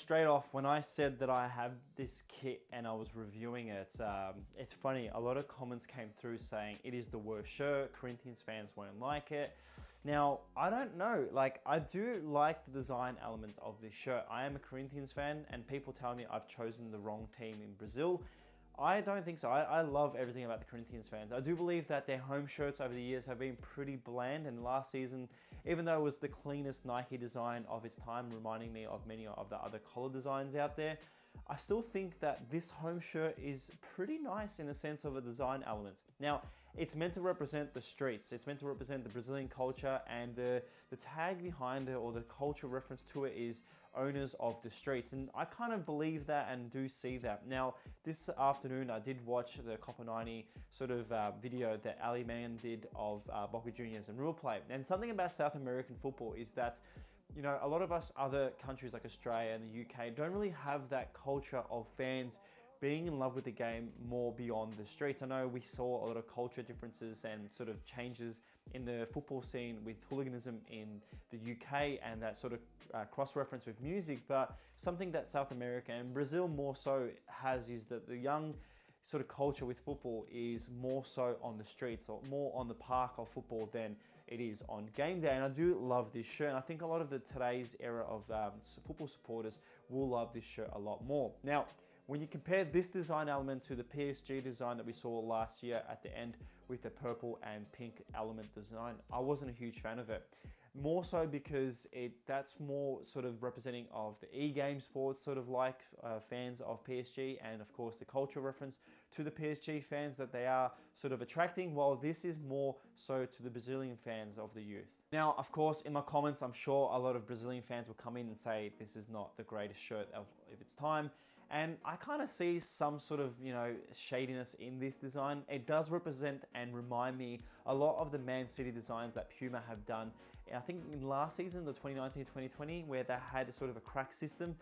straight off, when I said that I have this kit and I was reviewing it, it's funny, a lot of comments came through saying it is the worst shirt, Corinthians fans won't like it. Now, I don't know, like, I do like the design elements of this shirt. I am a Corinthians fan and people tell me I've chosen the wrong team in Brazil. I don't think so. I love everything about the Corinthians fans. I do believe that their home shirts over the years have been pretty bland, and last season, even though it was the cleanest Nike design of its time, reminding me of many of the other collar designs out there, I still think that this home shirt is pretty nice in the sense of a design element. Now, it's meant to represent the streets. It's meant to represent the Brazilian culture, and the tag behind it, or the culture reference to it, is owners of the streets. And I kind of believe that and do see that. Now, this afternoon, I did watch the Copa 90 sort of video that Ali Man did of Boca Juniors and River Plate. And something about South American football is that, you know, a lot of us other countries like Australia and the UK don't really have that culture of fans being in love with the game more beyond the streets. I know we saw a lot of culture differences and sort of changes in the football scene with hooliganism in the UK and that sort of cross-reference with music, but something that South America and Brazil more so has is that the young sort of culture with football is more so on the streets, or more on the park of football than it is on game day. And I do love this shirt, and I think a lot of today's era of football supporters will love this shirt a lot more. Now, when you compare this design element to the PSG design that we saw last year at the end with the purple and pink element design, I wasn't a huge fan of it. More so because that's more sort of representing of the e-game sports, sort of like fans of PSG, and of course the cultural reference to the PSG fans that they are sort of attracting, while this is more so to the Brazilian fans of the youth. Now, of course, in my comments, I'm sure a lot of Brazilian fans will come in and say this is not the greatest shirt of its time. And I kind of see some sort of, you know, shadiness in this design. It does represent and remind me a lot of the Man City designs that Puma have done. I think in last season, the 2019-2020, where they had a sort of a crack system.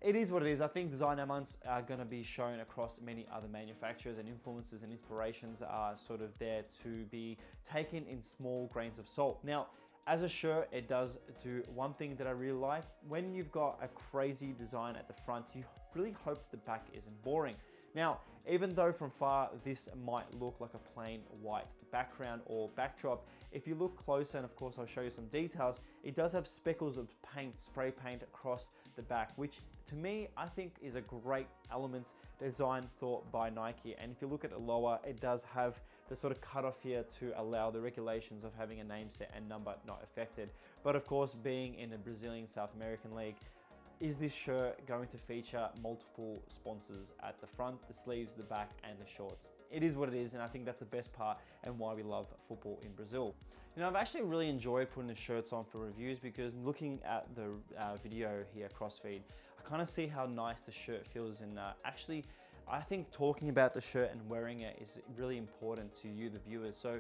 It is what it is. I think design elements are going to be shown across many other manufacturers, and influences and inspirations are sort of there to be taken in small grains of salt. Now, as a shirt, it does do one thing that I really like. When you've got a crazy design at the front, you really hope the back isn't boring. Now, even though from far this might look like a plain white background or backdrop, if you look closer, and of course I'll show you some details, it does have speckles of paint, spray paint across the back, which to me, I think is a great element design thought by Nike. And if you look at it lower, it does have the sort of cutoff here to allow the regulations of having a name set and number not affected. But of course, being in the Brazilian South American League, is this shirt going to feature multiple sponsors at the front, the sleeves, the back, and the shorts? It is what it is, and I think that's the best part and why we love football in Brazil. You know, I've actually really enjoyed putting the shirts on for reviews, because looking at the video here, crossfeed, I kind of see how nice the shirt feels, and actually, I think talking about the shirt and wearing it is really important to you, the viewers. So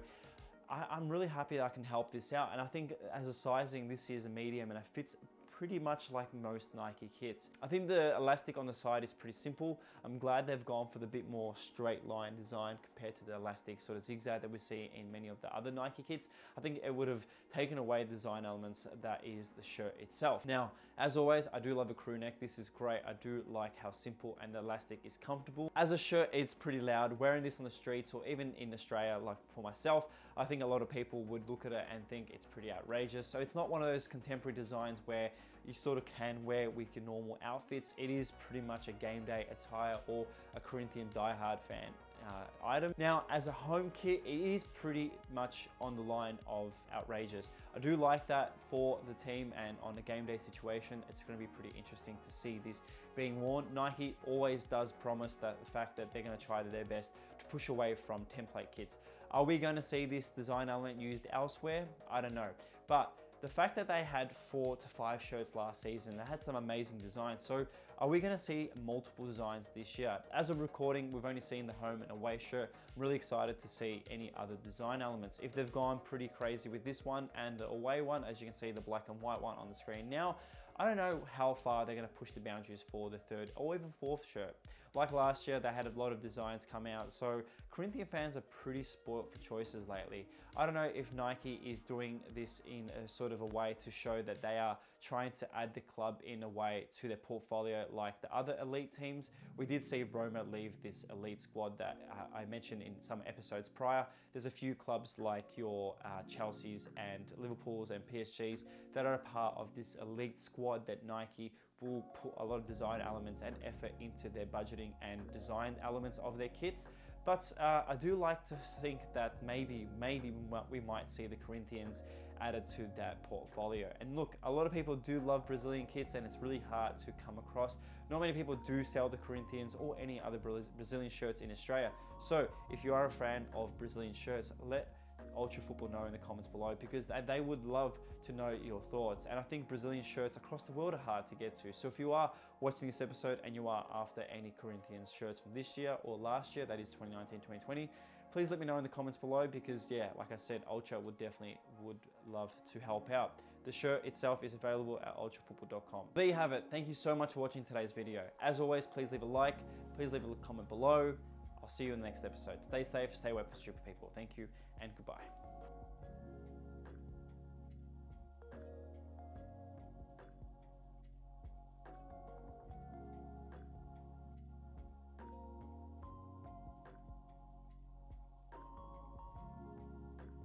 I'm really happy that I can help this out, and I think as a sizing, this is a medium, and it fits pretty much like most Nike kits. I think the elastic on the side is pretty simple. I'm glad they've gone for the bit more straight line design compared to the elastic sort of zigzag that we see in many of the other Nike kits. I think it would have taken away the design elements that is the shirt itself. Now, as always, I do love a crew neck. This is great. I do like how simple and the elastic is comfortable. As a shirt, it's pretty loud. Wearing this on the streets, or even in Australia, like for myself, I think a lot of people would look at it and think it's pretty outrageous. So it's not one of those contemporary designs where you sort of can wear with your normal outfits. It is pretty much a game day attire or a Corinthian diehard fan item. Now, as a home kit, it is pretty much on the line of outrageous. I do like that for the team, and on a game day situation, it's going to be pretty interesting to see this being worn. Nike always does promise that the fact that they're going to try their best to push away from template kits. Are we going to see this design element used elsewhere? I don't know. But the fact that they had 4 to 5 shirts last season, they had some amazing designs. So are we going to see multiple designs this year? As of recording, we've only seen the home and away shirt. I'm really excited to see any other design elements. If they've gone pretty crazy with this one and the away one, as you can see the black and white one on the screen now, I don't know how far they're going to push the boundaries for the 3rd or even 4th shirt. like last year, they had a lot of designs come out. So Corinthian fans are pretty spoiled for choices lately. I don't know if Nike is doing this in a sort of a way to show that they are trying to add the club in a way to their portfolio like the other elite teams. We did see Roma leave this elite squad that I mentioned in some episodes prior. There's a few clubs like your Chelsea's and Liverpool's and PSG's that are a part of this elite squad that Nike will put a lot of design elements and effort into their budgeting and design elements of their kits. But I do like to think that maybe we might see the Corinthians added to that portfolio. And look, a lot of people do love Brazilian kits and it's really hard to come across. Not many people do sell the Corinthians or any other Brazilian shirts in Australia. So if you are a fan of Brazilian shirts, let Ultra Football know in the comments below, because they would love to know your thoughts. And I think Brazilian shirts across the world are hard to get to. So if you are watching this episode and you are after any Corinthians shirts from this year or last year, that is 2019-2020, please let me know in the comments below, because yeah, like I said, Ultra would love to help out. The shirt itself is available at ultrafootball.com. There you have it. Thank you so much for watching today's video. As always, please leave a like, please leave a comment below. I'll see you in the next episode. Stay safe, stay away from stupid people. Thank you and goodbye.